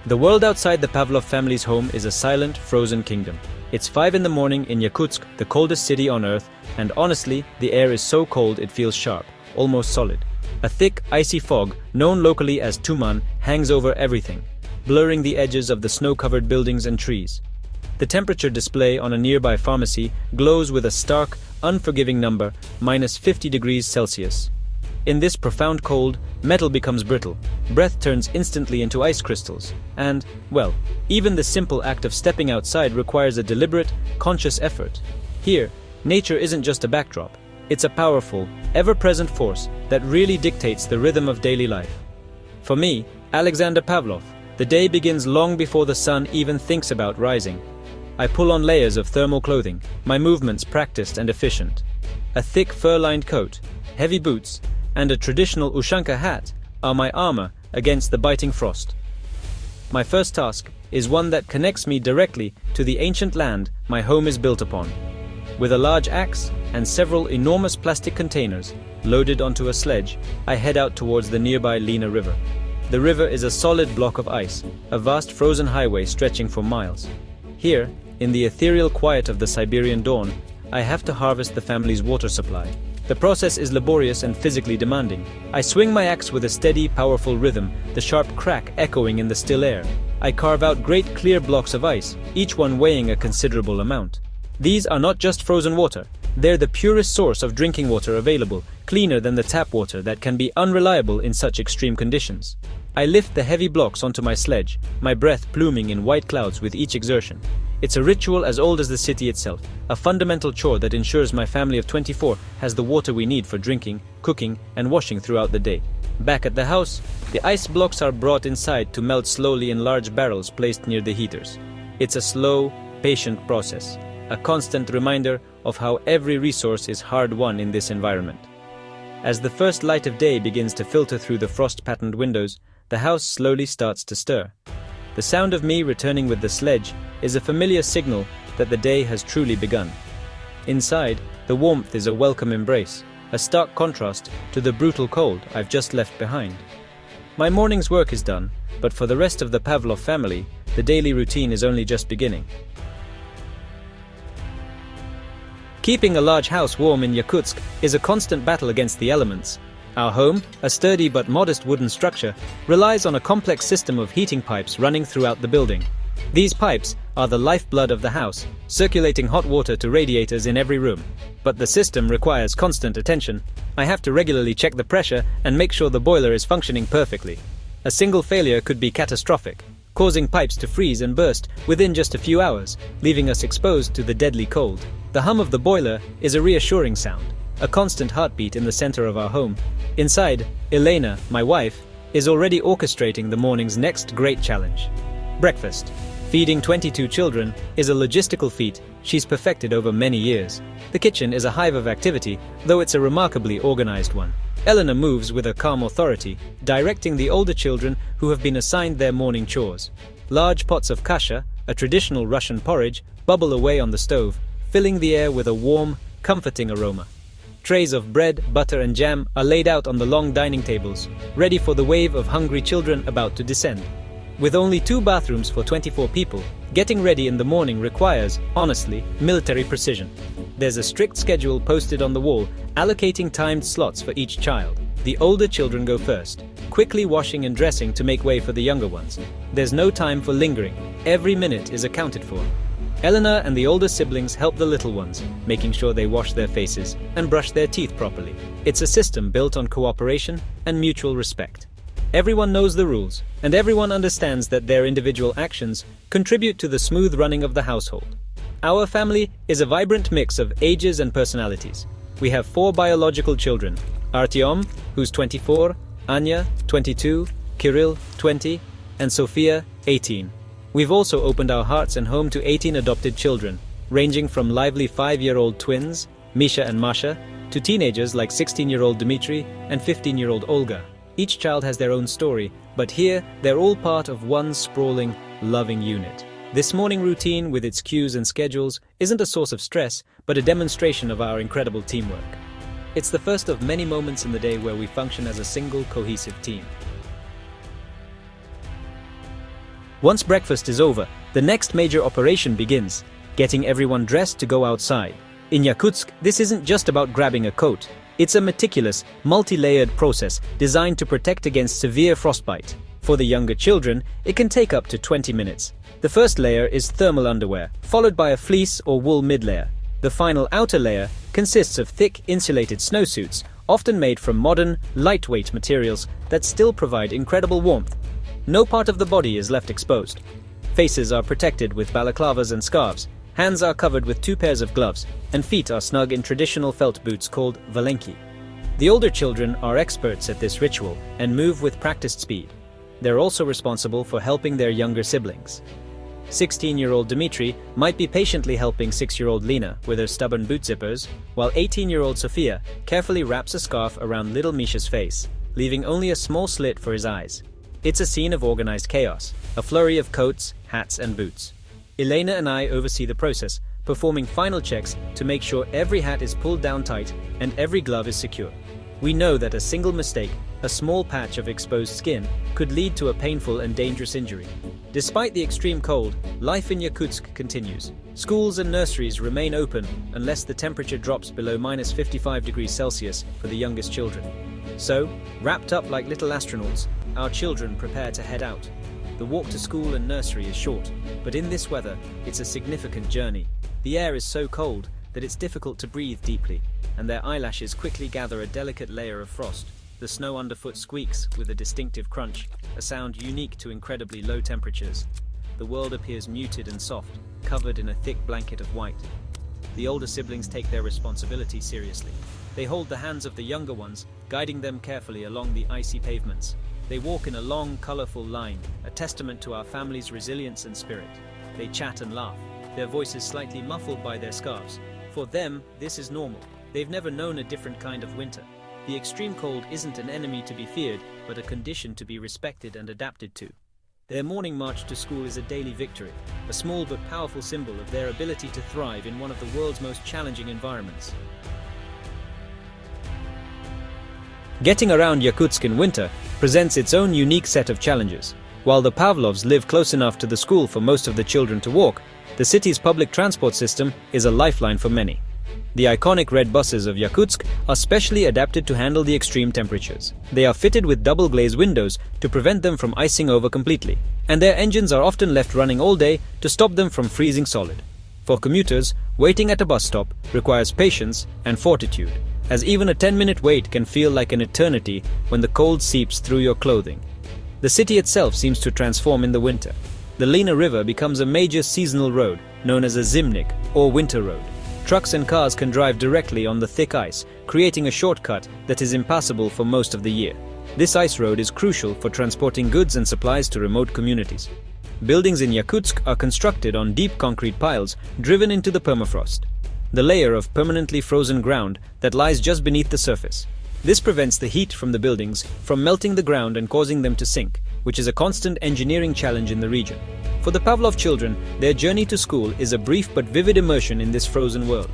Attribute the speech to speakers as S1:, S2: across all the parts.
S1: The world outside the Pavlov family's home is a silent, frozen kingdom. It's 5 in the morning in Yakutsk, the coldest city on earth, and honestly, the air is so cold it feels sharp, almost solid. A thick, icy fog, known locally as tuman, hangs over everything, blurring the edges of the snow-covered buildings and trees. The temperature display on a nearby pharmacy glows with a stark, unforgiving number, -50 degrees Celsius. In this profound cold, metal becomes brittle, breath turns instantly into ice crystals, and, well, even the simple act of stepping outside requires a deliberate, conscious effort. Here, nature isn't just a backdrop, it's a powerful, ever-present force that really dictates the rhythm of daily life. For me, Alexander Pavlov, the day begins long before the sun even thinks about rising. I pull on layers of thermal clothing, my movements practiced and efficient. A thick fur-lined coat, heavy boots, and a traditional Ushanka hat are my armor against the biting frost. My first task is one that connects me directly to the ancient land my home is built upon. With a large axe and several enormous plastic containers loaded onto a sledge, I head out towards the nearby Lena River. The river is a solid block of ice, a vast frozen highway stretching for miles. Here, in the ethereal quiet of the Siberian dawn, I have to harvest the family's water supply. The process is laborious and physically demanding. I swing my axe with a steady, powerful rhythm, the sharp crack echoing in the still air. I carve out great clear blocks of ice, each one weighing a considerable amount. These are not just frozen water, they're the purest source of drinking water available, cleaner than the tap water that can be unreliable in such extreme conditions. I lift the heavy blocks onto my sledge, my breath pluming in white clouds with each exertion. It's a ritual as old as the city itself, a fundamental chore that ensures my family of 24 has the water we need for drinking, cooking, and washing throughout the day. Back at the house, the ice blocks are brought inside to melt slowly in large barrels placed near the heaters. It's a slow, patient process, a constant reminder of how every resource is hard-won in this environment. As the first light of day begins to filter through the frost-patterned windows, the house slowly starts to stir. The sound of me returning with the sledge is a familiar signal that the day has truly begun. Inside, the warmth is a welcome embrace, a stark contrast to the brutal cold I've just left behind. My morning's work is done, but for the rest of the Pavlov family, the daily routine is only just beginning. Keeping a large house warm in Yakutsk is a constant battle against the elements. Our home, a sturdy but modest wooden structure, relies on a complex system of heating pipes running throughout the building. These pipes are the lifeblood of the house, circulating hot water to radiators in every room. But the system requires constant attention. I have to regularly check the pressure and make sure the boiler is functioning perfectly. A single failure could be catastrophic, causing pipes to freeze and burst within just a few hours, leaving us exposed to the deadly cold. The hum of the boiler is a reassuring sound, a constant heartbeat in the center of our home. Inside, Elena, my wife, is already orchestrating the morning's next great challenge. Breakfast. Feeding 22 children is a logistical feat she's perfected over many years. The kitchen is a hive of activity, though it's a remarkably organized one. Elena moves with a calm authority, directing the older children who have been assigned their morning chores. Large pots of kasha, a traditional Russian porridge, bubble away on the stove, filling the air with a warm, comforting aroma. Trays of bread, butter, and jam are laid out on the long dining tables, ready for the wave of hungry children about to descend. With only 2 bathrooms for 24 people, getting ready in the morning requires, honestly, military precision. There's a strict schedule posted on the wall, allocating timed slots for each child. The older children go first, quickly washing and dressing to make way for the younger ones. There's no time for lingering. Every minute is accounted for. Elena and the older siblings help the little ones, making sure they wash their faces and brush their teeth properly. It's a system built on cooperation and mutual respect. Everyone knows the rules, and everyone understands that their individual actions contribute to the smooth running of the household. Our family is a vibrant mix of ages and personalities. We have 4 biological children: Artyom, who's 24, Anya, 22, Kirill, 20, and Sofia, 18. We've also opened our hearts and home to 18 adopted children, ranging from lively 5-year-old twins, Misha and Masha, to teenagers like 16-year-old Dmitry and 15-year-old Olga. Each child has their own story, but here they're all part of one sprawling, loving unit. This morning routine, with its cues and schedules, isn't a source of stress, but a demonstration of our incredible teamwork. It's the first of many moments in the day where we function as a single, cohesive team. Once breakfast is over, the next major operation begins, getting everyone dressed to go outside. In Yakutsk, this isn't just about grabbing a coat. It's a meticulous, multi-layered process designed to protect against severe frostbite. For the younger children, it can take up to 20 minutes. The first layer is thermal underwear, followed by a fleece or wool mid-layer. The final outer layer consists of thick, insulated snowsuits, often made from modern, lightweight materials that still provide incredible warmth. No part of the body is left exposed. Faces are protected with balaclavas and scarves, hands are covered with 2 pairs of gloves, and feet are snug in traditional felt boots called valenki. The older children are experts at this ritual and move with practiced speed. They're also responsible for helping their younger siblings. 16-year-old Dmitry might be patiently helping 6-year-old Lena with her stubborn boot zippers, while 18-year-old Sofia carefully wraps a scarf around little Misha's face, leaving only a small slit for his eyes. It's a scene of organized chaos, a flurry of coats, hats, and boots. Elena and I oversee the process, performing final checks to make sure every hat is pulled down tight and every glove is secure. We know that a single mistake, a small patch of exposed skin, could lead to a painful and dangerous injury. Despite the extreme cold, life in Yakutsk continues. Schools and nurseries remain open unless the temperature drops below -55°C for the youngest children. So, wrapped up like little astronauts, our children prepare to head out. The walk to school and nursery is short, but in this weather, it's a significant journey. The air is so cold that it's difficult to breathe deeply, and their eyelashes quickly gather a delicate layer of frost. The snow underfoot squeaks with a distinctive crunch, a sound unique to incredibly low temperatures. The world appears muted and soft, covered in a thick blanket of white. The older siblings take their responsibility seriously. They hold the hands of the younger ones, guiding them carefully along the icy pavements. They walk in a long, colorful line, a testament to our family's resilience and spirit. They chat and laugh, their voices slightly muffled by their scarves. For them, this is normal. They've never known a different kind of winter. The extreme cold isn't an enemy to be feared, but a condition to be respected and adapted to. Their morning march to school is a daily victory, a small but powerful symbol of their ability to thrive in one of the world's most challenging environments. Getting around Yakutsk in winter presents its own unique set of challenges. While the Pavlovs live close enough to the school for most of the children to walk, the city's public transport system is a lifeline for many. The iconic red buses of Yakutsk are specially adapted to handle the extreme temperatures. They are fitted with double-glazed windows to prevent them from icing over completely, and their engines are often left running all day to stop them from freezing solid. For commuters, waiting at a bus stop requires patience and fortitude, as even a 10-minute wait can feel like an eternity when the cold seeps through your clothing. The city itself seems to transform in the winter. The Lena River becomes a major seasonal road, known as a zimnik, or winter road. Trucks and cars can drive directly on the thick ice, creating a shortcut that is impassable for most of the year. This ice road is crucial for transporting goods and supplies to remote communities. Buildings in Yakutsk are constructed on deep concrete piles driven into the permafrost, the layer of permanently frozen ground that lies just beneath the surface. This prevents the heat from the buildings from melting the ground and causing them to sink, which is a constant engineering challenge in the region. For the Pavlov children, their journey to school is a brief but vivid immersion in this frozen world.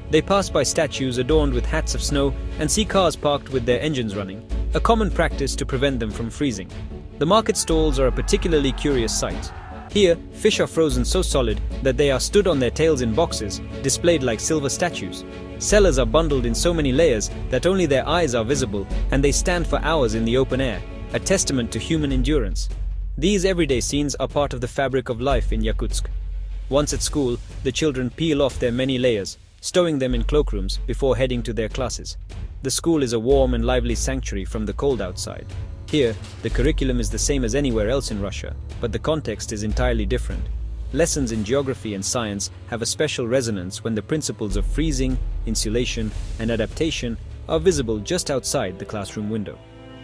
S1: They pass by statues adorned with hats of snow and see cars parked with their engines running, a common practice to prevent them from freezing. The market stalls are a particularly curious sight. Here, fish are frozen so solid that they are stood on their tails in boxes, displayed like silver statues. Sellers are bundled in so many layers that only their eyes are visible, and they stand for hours in the open air, a testament to human endurance. These everyday scenes are part of the fabric of life in Yakutsk. Once at school, the children peel off their many layers, stowing them in cloakrooms before heading to their classes. The school is a warm and lively sanctuary from the cold outside. Here, the curriculum is the same as anywhere else in Russia, but the context is entirely different. Lessons in geography and science have a special resonance when the principles of freezing, insulation, and adaptation are visible just outside the classroom window.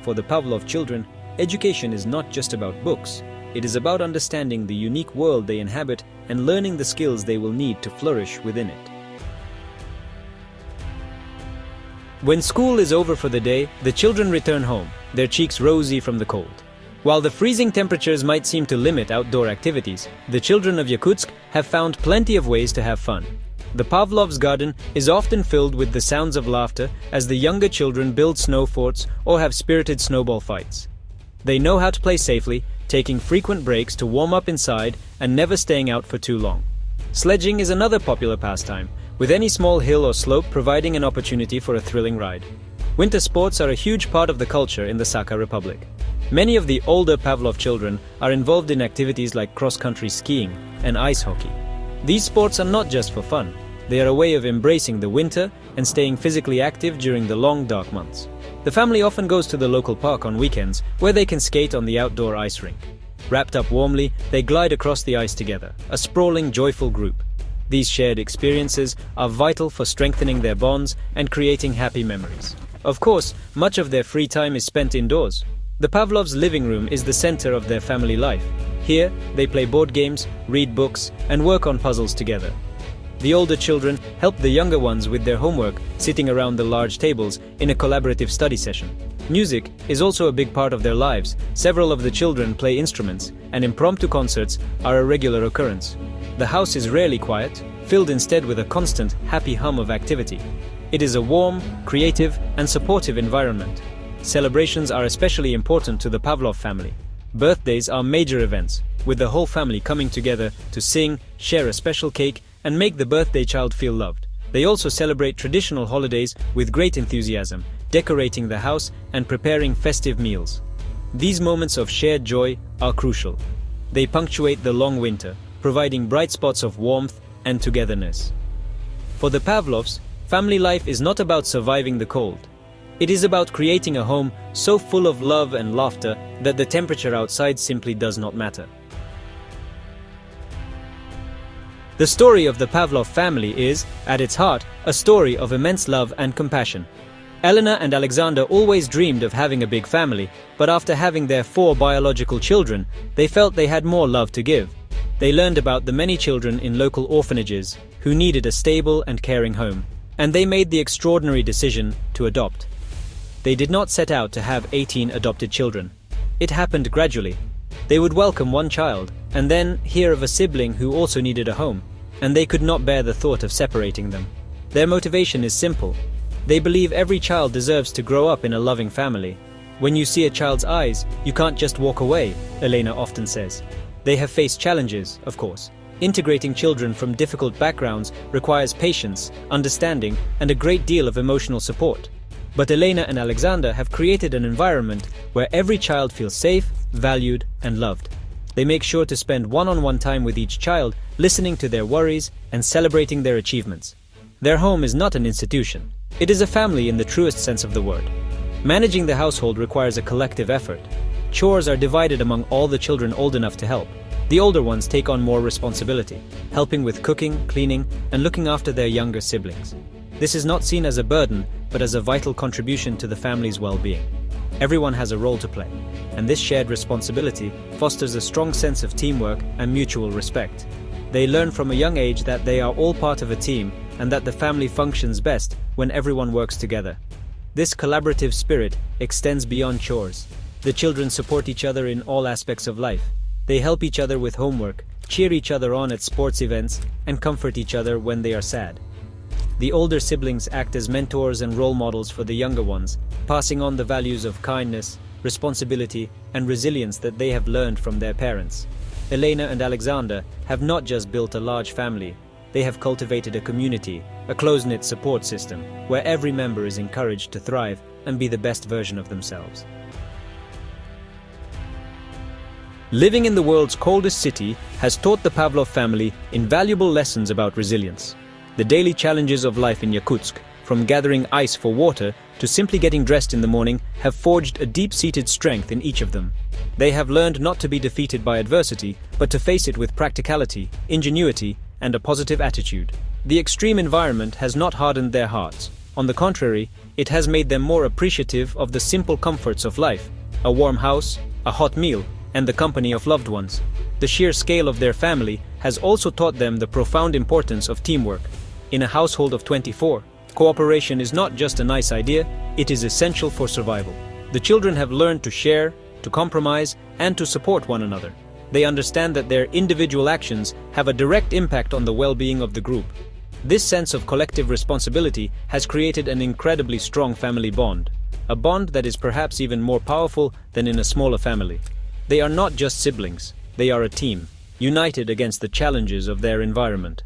S1: For the Pavlov children, education is not just about books. It is about understanding the unique world they inhabit and learning the skills they will need to flourish within it. When school is over for the day, the children return home, their cheeks rosy from the cold. While the freezing temperatures might seem to limit outdoor activities, the children of Yakutsk have found plenty of ways to have fun. The Pavlov's garden is often filled with the sounds of laughter as the younger children build snow forts or have spirited snowball fights. They know how to play safely, taking frequent breaks to warm up inside and never staying out for too long. Sledging is another popular pastime, with any small hill or slope providing an opportunity for a thrilling ride. Winter sports are a huge part of the culture in the Sakha Republic. Many of the older Pavlov children are involved in activities like cross-country skiing and ice hockey. These sports are not just for fun. They are a way of embracing the winter and staying physically active during the long, dark months. The family often goes to the local park on weekends where they can skate on the outdoor ice rink. Wrapped up warmly, they glide across the ice together, a sprawling, joyful group. These shared experiences are vital for strengthening their bonds and creating happy memories. Of course, much of their free time is spent indoors. The Pavlovs' living room is the center of their family life. Here, they play board games, read books, and work on puzzles together. The older children help the younger ones with their homework, sitting around the large tables in a collaborative study session. Music is also a big part of their lives. Several of the children play instruments, and impromptu concerts are a regular occurrence. The house is rarely quiet, filled instead with a constant, happy hum of activity. It is a warm, creative, and supportive environment. Celebrations are especially important to the Pavlov family. Birthdays are major events, with the whole family coming together to sing, share a special cake, and make the birthday child feel loved. They also celebrate traditional holidays with great enthusiasm, decorating the house and preparing festive meals. These moments of shared joy are crucial. They punctuate the long winter, providing bright spots of warmth and togetherness. For the Pavlovs, family life is not about surviving the cold. It is about creating a home so full of love and laughter that the temperature outside simply does not matter. The story of the Pavlov family is, at its heart, a story of immense love and compassion. Elena and Alexander always dreamed of having a big family, but after having their 4 biological children, they felt they had more love to give. They learned about the many children in local orphanages who needed a stable and caring home, and they made the extraordinary decision to adopt. They did not set out to have 18 adopted children. It happened gradually. They would welcome one child, and then hear of a sibling who also needed a home, and they could not bear the thought of separating them. Their motivation is simple. They believe every child deserves to grow up in a loving family. When you see a child's eyes, you can't just walk away, Elena often says. They have faced challenges, of course. Integrating children from difficult backgrounds requires patience, understanding, and a great deal of emotional support. But Elena and Alexander have created an environment where every child feels safe, valued, and loved. They make sure to spend one-on-one time with each child, listening to their worries and celebrating their achievements. Their home is not an institution. It is a family in the truest sense of the word. Managing the household requires a collective effort. Chores are divided among all the children old enough to help. The older ones take on more responsibility, helping with cooking, cleaning, and looking after their younger siblings. This is not seen as a burden, but as a vital contribution to the family's well-being. Everyone has a role to play, and this shared responsibility fosters a strong sense of teamwork and mutual respect. They learn from a young age that they are all part of a team and that the family functions best when everyone works together. This collaborative spirit extends beyond chores. The children support each other in all aspects of life. They help each other with homework, cheer each other on at sports events, and comfort each other when they are sad. The older siblings act as mentors and role models for the younger ones, passing on the values of kindness, responsibility, and resilience that they have learned from their parents. Elena and Alexander have not just built a large family, they have cultivated a community, a close-knit support system, where every member is encouraged to thrive and be the best version of themselves. Living in the world's coldest city has taught the Pavlov family invaluable lessons about resilience. The daily challenges of life in Yakutsk, from gathering ice for water to simply getting dressed in the morning, have forged a deep-seated strength in each of them. They have learned not to be defeated by adversity, but to face it with practicality, ingenuity, and a positive attitude. The extreme environment has not hardened their hearts. On the contrary, it has made them more appreciative of the simple comforts of life: a warm house, a hot meal, and the company of loved ones. The sheer scale of their family has also taught them the profound importance of teamwork. In a household of 24, cooperation is not just a nice idea, it is essential for survival. The children have learned to share, to compromise, and to support one another. They understand that their individual actions have a direct impact on the well-being of the group. This sense of collective responsibility has created an incredibly strong family bond, a bond that is perhaps even more powerful than in a smaller family. They are not just siblings, they are a team, united against the challenges of their environment.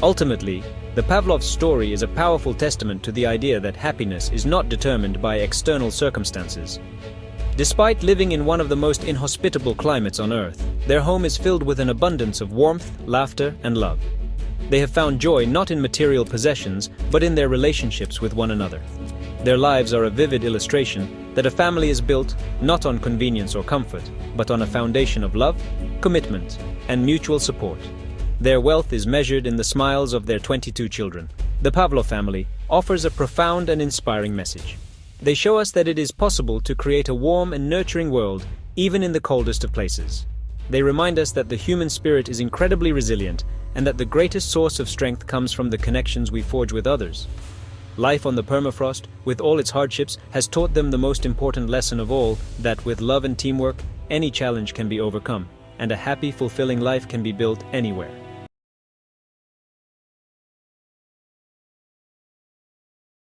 S1: Ultimately, the Pavlov story is a powerful testament to the idea that happiness is not determined by external circumstances. Despite living in one of the most inhospitable climates on Earth, their home is filled with an abundance of warmth, laughter, and love. They have found joy not in material possessions, but in their relationships with one another. Their lives are a vivid illustration that a family is built not on convenience or comfort, but on a foundation of love, commitment, and mutual support. Their wealth is measured in the smiles of their 22 children. The Pavlov family offers a profound and inspiring message. They show us that it is possible to create a warm and nurturing world, even in the coldest of places. They remind us that the human spirit is incredibly resilient and that the greatest source of strength comes from the connections we forge with others. Life on the permafrost, with all its hardships, has taught them the most important lesson of all, that with love and teamwork, any challenge can be overcome, and a happy, fulfilling life can be built anywhere.